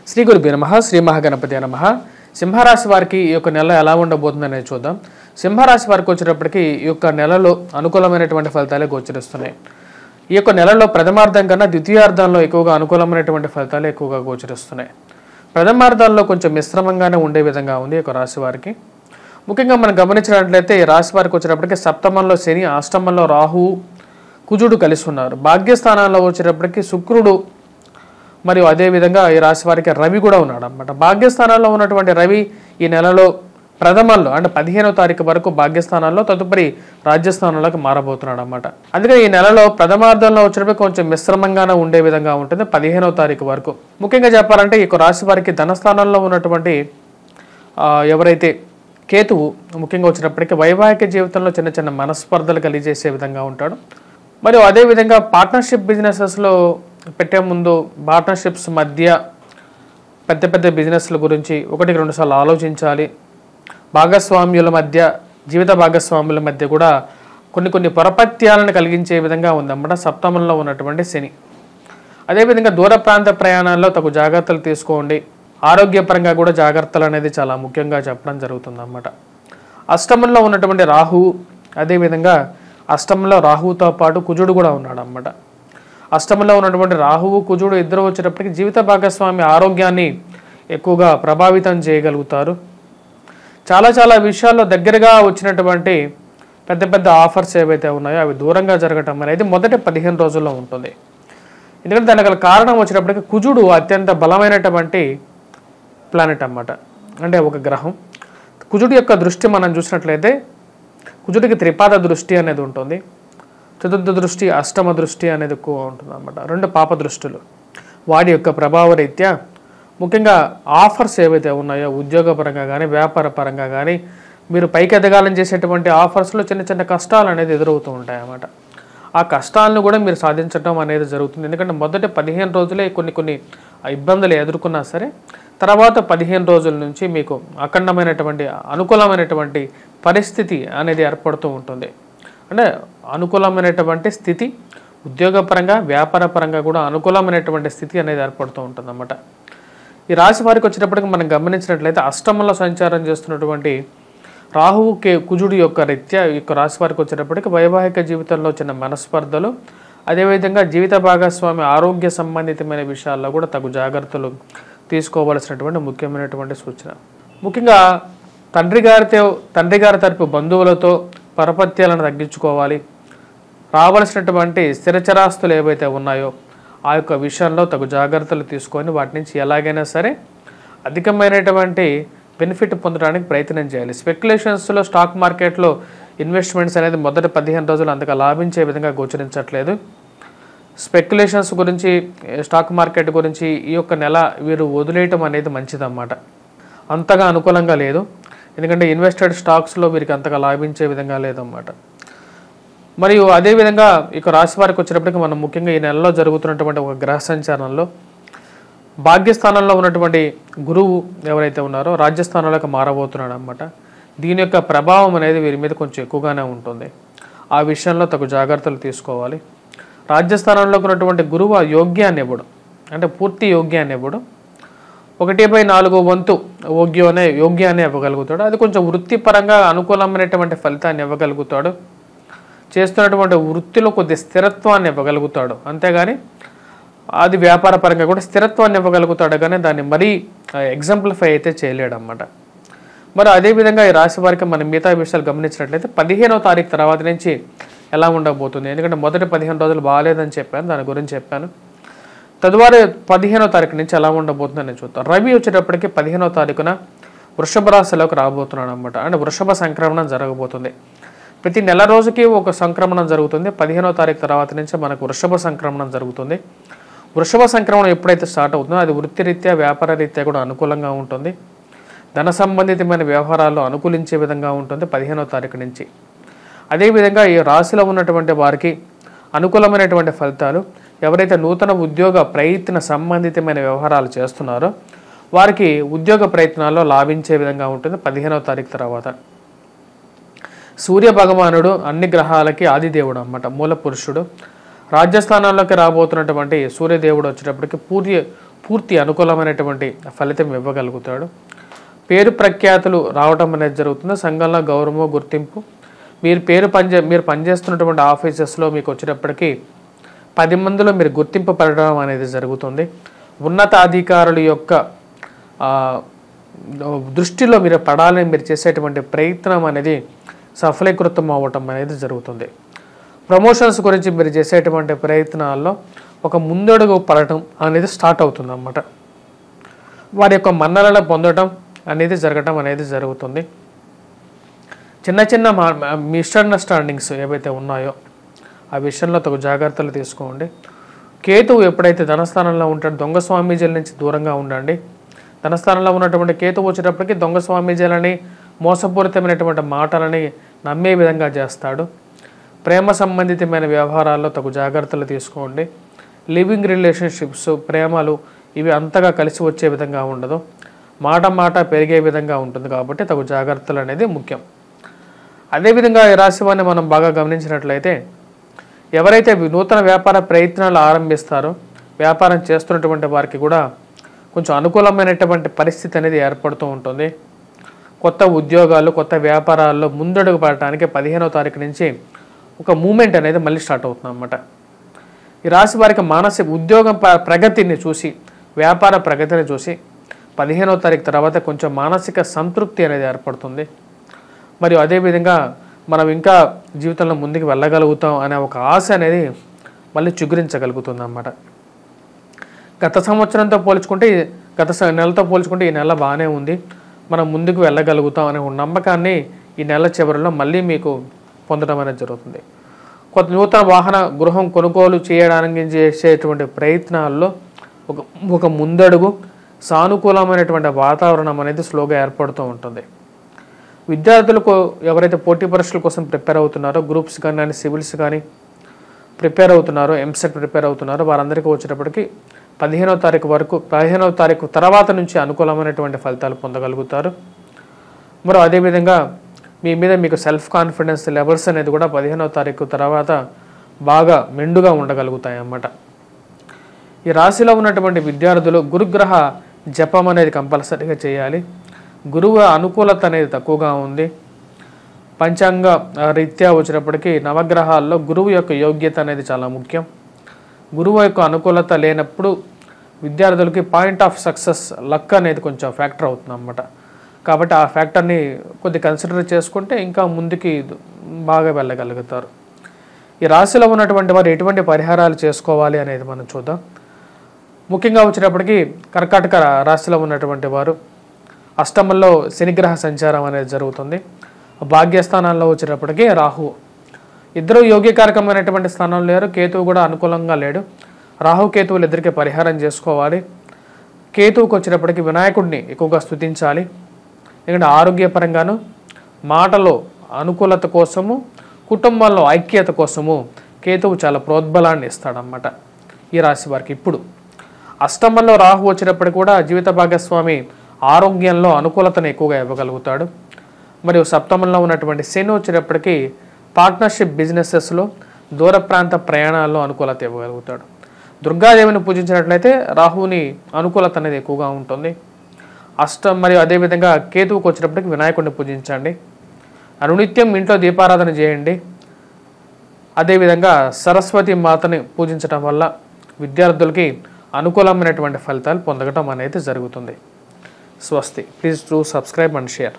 శ్రీ గురుభ్యో నమః. శ్రీ మహాగణపతి నమః. సింహరాశి వారికి ఈ యొక్క నెల ఎలా ఉండబోతుందనేది చూద్దాం. సింహరాశి వారికి వచ్చేటప్పటికి ఈ యొక్క నెలలో అనుకూలమైనటువంటి ఫలితాలే గోచరిస్తున్నాయి. ఈ యొక్క నెలలో ప్రథమార్థం కన్నా ద్వితీయార్థంలో ఎక్కువగా అనుకూలమైనటువంటి ఫలితాలు ఎక్కువగా గోచరిస్తున్నాయి. ప్రథమార్థంలో కొంచెం మిశ్రమంగానే ఉండే విధంగా ఉంది ఈ యొక్క రాశి వారికి. ముఖ్యంగా మనం గమనించినట్లయితే ఈ రాశి వారికి వచ్చేటప్పటికి సప్తమంలో శని, అష్టమంలో రాహువు, కుజుడు కలిసి ఉన్నారు. భాగ్యస్థానాల్లో వచ్చేటప్పటికి శుక్రుడు మరియు అదేవిధంగా ఈ రాశి వారికి రవి కూడా ఉన్నాడు అన్నమాట. భాగ్యస్థానాల్లో ఉన్నటువంటి రవి ఈ నెలలో ప్రథమంలో అంటే 15వ తారీఖు వరకు భాగ్యస్థానాల్లో, తదుపరి రాజ్యస్థానంలోకి మారబోతున్నాడు అన్నమాట. అందుకని ఈ నెలలో ప్రథమార్థంలో వచ్చినప్పుడు కొంచెం మిశ్రమంగానే ఉండే విధంగా ఉంటుంది 15వ తారీఖు వరకు. ముఖ్యంగా చెప్పాలంటే ఈ రాశి వారికి ధనస్థానంలో ఉన్నటువంటి ఎవరైతే కేతువు ముఖ్యంగా వచ్చినప్పటికీ వైవాహిక జీవితంలో చిన్న చిన్న మనస్పర్ధలు కలిగజేసే విధంగా ఉంటాడు. మరియు అదేవిధంగా పార్ట్నర్షిప్ బిజినెసెస్లో పెట్టే ముందు పార్ట్నర్షిప్స్ మధ్య పెద్ద పెద్ద బిజినెస్ల గురించి 1-2 సార్లు ఆలోచించాలి. భాగస్వామ్యుల మధ్య, జీవిత భాగస్వాముల మధ్య కూడా కొన్ని పొరపత్యాలను కలిగించే విధంగా ఉందన్నమాట సప్తమంలో ఉన్నటువంటి శని. అదేవిధంగా దూర ప్రాంత ప్రయాణాల్లో తగు జాగ్రత్తలు తీసుకోండి. ఆరోగ్యపరంగా కూడా జాగ్రత్తలు అనేది చాలా ముఖ్యంగా చెప్పడం జరుగుతుందన్నమాట. అష్టమంలో ఉన్నటువంటి రాహువు, అదేవిధంగా అష్టమంలో రాహువుతో పాటు కుజుడు కూడా ఉన్నాడు అన్నమాట. అష్టమంలో ఉన్నటువంటి రాహువు, కుజుడు ఇద్దరు వచ్చేటప్పటికి జీవిత భాగస్వామి ఆరోగ్యాన్ని ఎక్కువగా ప్రభావితం చేయగలుగుతారు. చాలా విషయాల్లో దగ్గరగా వచ్చినటువంటి పెద్ద పెద్ద ఆఫర్స్ ఏవైతే ఉన్నాయో అవి దూరంగా జరగటం అనేది మొదటి 15 రోజుల్లో ఉంటుంది. ఎందుకంటే దానికి గల కారణం వచ్చేటప్పటికి కుజుడు అత్యంత బలమైనటువంటి ప్లానెట్ అన్నమాట. అంటే ఒక గ్రహం. కుజుడు యొక్క దృష్టి మనం చూసినట్లయితే కుజుడికి త్రిపాద దృష్టి అనేది ఉంటుంది. చతుర్థ దృష్టి, అష్టమ దృష్టి అనేది ఎక్కువ ఉంటుంది అన్నమాట. 2 పాప దృష్టులు. వాడి యొక్క ప్రభావ రీత్యా ముఖ్యంగా ఆఫర్స్ ఏవైతే ఉన్నాయో ఉద్యోగపరంగా కానీ వ్యాపార పరంగా కానీ మీరు పైకి ఎదగాలని చేసేటువంటి ఆఫర్స్లో చిన్న చిన్న కష్టాలు అనేది ఎదురవుతూ ఉంటాయి అన్నమాట. ఆ కష్టాలను కూడా మీరు సాధించడం అనేది జరుగుతుంది. ఎందుకంటే మొదటి 15 రోజులే కొన్ని ఇబ్బందులు ఎదుర్కొన్నా సరే తర్వాత 15 రోజుల నుంచి మీకు అఖండమైనటువంటి అనుకూలమైనటువంటి పరిస్థితి అనేది ఏర్పడుతూ ఉంటుంది. అంటే అనుకూలమైనటువంటి స్థితి ఉద్యోగపరంగా వ్యాపార పరంగా కూడా అనుకూలమైనటువంటి స్థితి అనేది ఏర్పడుతూ ఉంటుంది అన్నమాట. ఈ రాశి వారికి వచ్చేటప్పటికి మనం గమనించినట్లయితే అష్టమంలో సంచారం చేస్తున్నటువంటి రాహువు, కుజుడు యొక్క రీత్యా ఈ యొక్క రాశి వారికి వచ్చేటప్పటికి వైవాహిక జీవితంలో చిన్న మనస్పర్ధలు, అదేవిధంగా జీవిత భాగస్వామి ఆరోగ్య సంబంధితమైన విషయాల్లో కూడా తగు జాగ్రత్తలు తీసుకోవాల్సినటువంటి ముఖ్యమైనటువంటి సూచన. ముఖ్యంగా తండ్రి గారి తరపు బంధువులతో పరపత్యాలను తగ్గించుకోవాలి. రావాల్సినటువంటి స్థిరచరాస్తులు ఏవైతే ఉన్నాయో ఆ యొక్క విషయంలో తగు జాగ్రత్తలు తీసుకొని వాటి నుంచి ఎలాగైనా సరే అధికమైనటువంటి బెనిఫిట్ పొందడానికి ప్రయత్నం చేయాలి. స్పెక్యులేషన్స్లో స్టాక్ మార్కెట్లో ఇన్వెస్ట్మెంట్స్ అనేది మొదటి 15 రోజులు అంతగా లాభించే విధంగా గోచరించట్లేదు. స్పెక్యులేషన్స్ గురించి, స్టాక్ మార్కెట్ గురించి ఈ యొక్క నెల వీరు వదిలేయటం అనేది మంచిదన్నమాట. అంతగా అనుకూలంగా లేదు. ఎందుకంటే ఇన్వెస్టెడ్ స్టాక్స్లో వీరికి అంతగా లాభించే విధంగా లేదన్నమాట. మరియు అదేవిధంగా ఇక రాశి వారికి వచ్చేటప్పటికి మనం ముఖ్యంగా ఈ నెలలో జరుగుతున్నటువంటి ఒక గ్రహ సంచారంలో భాగ్యస్థానంలో ఉన్నటువంటి గురువు ఎవరైతే ఉన్నారో రాజ్యస్థానంలోకి మారబోతున్నాడు అన్నమాట. దీని యొక్క ప్రభావం అనేది వీరి మీద కొంచెం ఎక్కువగానే ఉంటుంది. ఆ విషయంలో తగు జాగ్రత్తలు తీసుకోవాలి. రాజ్యస్థానంలోకి ఉన్నటువంటి గురువు ఆ యోగ్యాన్ని ఇవ్వడు, అంటే పూర్తి యోగ్యాన్ని ఇవ్వడు. 1/4 వంతు యోగ్యాన్ని ఇవ్వగలుగుతాడు. అది కొంచెం వృత్తిపరంగా అనుకూలమైనటువంటి ఫలితాన్ని ఇవ్వగలుగుతాడు. చేస్తున్నటువంటి వృత్తిలో కొద్ది స్థిరత్వాన్ని ఇవ్వగలుగుతాడు. అంతేగాని అది వ్యాపార పరంగా కూడా స్థిరత్వాన్ని ఇవ్వగలుగుతాడు, కానీ దాన్ని మరీ ఎగ్జాంప్లిఫై అయితే చేయలేడు అన్నమాట. మరి అదేవిధంగా ఈ రాశి వారికి మనం మిగతా విషయాలు గమనించినట్లయితే 15వ తారీఖు తర్వాత నుంచి ఎలా ఉండబోతుంది. ఎందుకంటే మొదటి 15 రోజులు బాగాలేదని చెప్పాను, దాని గురించి చెప్పాను. తదువారి 15వ తారీఖు నుంచి ఎలా ఉండబోతుందని చూద్దాం. రవి వచ్చేటప్పటికి 15వ తారీఖున వృషభ రాశిలోకి రాబోతున్నాడు అన్నమాట. అంటే వృషభ సంక్రమణం జరగబోతుంది. ప్రతి నెల రోజుకి ఒక సంక్రమణం జరుగుతుంది. 15వ తారీఖు తర్వాత నుంచి మనకు వృషభ సంక్రమణం జరుగుతుంది. వృషభ సంక్రమణం ఎప్పుడైతే స్టార్ట్ అవుతుందో అది వృత్తిరీత్యా వ్యాపార రీత్యా కూడా అనుకూలంగా ఉంటుంది. ధన సంబంధితమైన వ్యవహారాల్లో అనుకూలించే విధంగా ఉంటుంది 15వ తారీఖు నుంచి. అదేవిధంగా ఈ రాశిలో ఉన్నటువంటి వారికి అనుకూలమైనటువంటి ఫలితాలు, ఎవరైతే నూతన ఉద్యోగ ప్రయత్న సంబంధితమైన వ్యవహారాలు చేస్తున్నారో వారికి ఉద్యోగ ప్రయత్నాల్లో లాభించే విధంగా ఉంటుంది 15వ తారీఖు తర్వాత. సూర్య భగవానుడు అన్ని గ్రహాలకి ఆదిదేవుడు అన్నమాట, మూల పురుషుడు. రాజ్యస్థానాల్లోకి రాబోతున్నటువంటి సూర్యదేవుడు వచ్చేటప్పటికి పూర్తి అనుకూలమైనటువంటి ఫలితం ఇవ్వగలుగుతాడు. పేరు ప్రఖ్యాతులు రావడం అనేది జరుగుతుంది. సంఘంలో గౌరవము, గుర్తింపు, మీరు పనిచేస్తున్నటువంటి ఆఫీసెస్లో మీకు వచ్చేటప్పటికీ 10 మందిలో మీరు గుర్తింపు పడడం అనేది జరుగుతుంది. ఉన్నతాధికారుల యొక్క దృష్టిలో మీరు పడాలని మీరు చేసేటువంటి ప్రయత్నం అనేది సఫలీకృతం అవ్వటం అనేది జరుగుతుంది. ప్రమోషన్స్ గురించి మీరు చేసేటువంటి ప్రయత్నాల్లో ఒక ముందడుగు పడటం అనేది స్టార్ట్ అవుతుంది అన్నమాట. వారి యొక్క మన్ననలు పొందడం అనేది జరగటం అనేది జరుగుతుంది. చిన్న చిన్న మిస్అండర్స్టాండింగ్స్ ఏవైతే ఉన్నాయో ఆ విషయంలో తగు జాగ్రత్తలు తీసుకోండి. కేతువు ఎప్పుడైతే ధనస్థానంలో ఉంటాడో దొంగ స్వామీజీల నుంచి దూరంగా ఉండండి. ధనస్థానంలో ఉన్నటువంటి కేతువు వచ్చేటప్పటికి దొంగ స్వామీజీలని, మోసపూరితమైనటువంటి మాటలని నమ్మే విధంగా చేస్తాడు. ప్రేమ సంబంధితమైన వ్యవహారాల్లో తగు జాగ్రత్తలు తీసుకోండి. లివింగ్ రిలేషన్షిప్స్, ప్రేమలు ఇవి అంతగా కలిసి వచ్చే విధంగా ఉండదు. మాట పెరిగే విధంగా ఉంటుంది కాబట్టి తగు జాగ్రత్తలు అనేది ముఖ్యం. అదేవిధంగా ఈ రాశి వారిని మనం బాగా గమనించినట్లయితే ఎవరైతే నూతన వ్యాపార ప్రయత్నాలు ఆరంభిస్తారో వ్యాపారం చేస్తున్నటువంటి వారికి కూడా కొంచెం అనుకూలమైనటువంటి పరిస్థితి అనేది ఏర్పడుతూ ఉంటుంది. కొత్త ఉద్యోగాలు, కొత్త వ్యాపారాల్లో ముందడుగు పడటానికి 15వ తారీఖు నుంచి ఒక మూమెంట్ అనేది మళ్ళీ స్టార్ట్ అవుతుంది అన్నమాట. ఈ రాశి వారికి మానసిక ఉద్యోగం ప్రగతిని చూసి, వ్యాపార ప్రగతిని చూసి 15వ తారీఖు తర్వాత కొంచెం మానసిక సంతృప్తి అనేది ఏర్పడుతుంది. మరియు అదేవిధంగా మనం ఇంకా జీవితంలో ముందుకు వెళ్ళగలుగుతాం అనే ఒక ఆశ అనేది మళ్ళీ చిగురించగలుగుతుంది అన్నమాట. గత సంవత్సరంతో పోల్చుకుంటే నెలతో పోల్చుకుంటే ఈ నెల బాగానే ఉంది, మనం ముందుకు వెళ్ళగలుగుతాం అనే నమ్మకాన్ని ఈ నెల చివరిలో మళ్ళీ మీకు పొందడం అనేది జరుగుతుంది. కొత్త నూతన వాహన గృహం కొనుగోలు చేయడానికి చేసేటువంటి ప్రయత్నాల్లో ఒక ముందడుగు, సానుకూలమైనటువంటి వాతావరణం అనేది స్లోగా ఏర్పడుతూ ఉంటుంది. విద్యార్థులకు ఎవరైతే పోటీ పరీక్షల కోసం ప్రిపేర్ అవుతున్నారో, గ్రూప్స్ కానీ సివిల్స్ కానీ ప్రిపేర్ అవుతున్నారో, ఎంసెట్ ప్రిపేర్ అవుతున్నారో వారందరికీ వచ్చేటప్పటికి 15వ తారీఖు తర్వాత నుంచి అనుకూలమైనటువంటి ఫలితాలు పొందగలుగుతారు. మరో అదేవిధంగా మీకు సెల్ఫ్ కాన్ఫిడెన్స్ లెవెల్స్ అనేది కూడా 15వ తారీఖు తర్వాత బాగా మెండుగా ఉండగలుగుతాయి అన్నమాట. ఈ రాశిలో ఉన్నటువంటి విద్యార్థులు గురుగ్రహ జపం అనేది కంపల్సరీగా చేయాలి. గురువు అనుకూలత అనేది తక్కువగా ఉంది. పంచాంగ రీత్యా వచ్చినప్పటికీ నవగ్రహాల్లో గురువు యొక్క యోగ్యత అనేది చాలా ముఖ్యం. గురువు యొక్క అనుకూలత లేనప్పుడు విద్యార్థులకి పాయింట్ ఆఫ్ సక్సెస్ లక్ అనేది కొంచెం ఫ్యాక్టర్ అవుతుంది అన్నమాట. కాబట్టి ఆ ఫ్యాక్టర్ని కొద్ది కన్సిడర్ చేసుకుంటే ఇంకా ముందుకి బాగా వెళ్ళగలుగుతారు. ఈ రాశిలో ఉన్నటువంటి వారు ఎటువంటి పరిహారాలు చేసుకోవాలి అనేది మనం చూద్దాం. ముఖ్యంగా వచ్చినప్పటికీ కర్కాటక రాశిలో ఉన్నటువంటి వారు అష్టమంలో శనిగ్రహ సంచారం అనేది జరుగుతుంది. భాగ్యస్థానాల్లో వచ్చేటప్పటికీ రాహు, ఇద్దరు యోగ్యకారకమైనటువంటి స్థానంలో లేరు. కేతువు కూడా అనుకూలంగా లేడు. రాహు కేతువులు ఇద్దరికి పరిహారం చేసుకోవాలి. కేతువుకి వచ్చేటప్పటికి వినాయకుడిని ఎక్కువగా స్తుతించాలి. ఎందుకంటే ఆరోగ్యపరంగాను, మాటలో అనుకూలత కోసము, కుటుంబంలో ఐక్యత కోసము కేతువు చాలా ప్రోద్బలాన్ని ఇస్తాడన్నమాట ఈ రాశి వారికి. ఇప్పుడు అష్టమంలో రాహు వచ్చేటప్పటికి కూడా జీవిత భాగస్వామి ఆరోగ్యంలో అనుకూలతను ఎక్కువగా ఇవ్వగలుగుతాడు. మరియు సప్తమంలో ఉన్నటువంటి శని వచ్చేటప్పటికి పార్ట్నర్షిప్ బిజినెసెస్లో, దూర ప్రాంత ప్రయాణాల్లో అనుకూలత ఇవ్వగలుగుతాడు. దుర్గాదేవిని పూజించినట్లయితే రాహుని అనుకూలత అనేది ఎక్కువగా ఉంటుంది. మరియు అదేవిధంగా కేతువుకి వచ్చేటప్పటికి వినాయకుడిని పూజించండి. అనునిత్యం ఇంట్లో దీపారాధన చేయండి. అదేవిధంగా సరస్వతి మాతని పూజించడం వల్ల విద్యార్థులకి అనుకూలమైనటువంటి ఫలితాలు పొందడం అనేది జరుగుతుంది. స్వస్తి. Please do subscribe and share.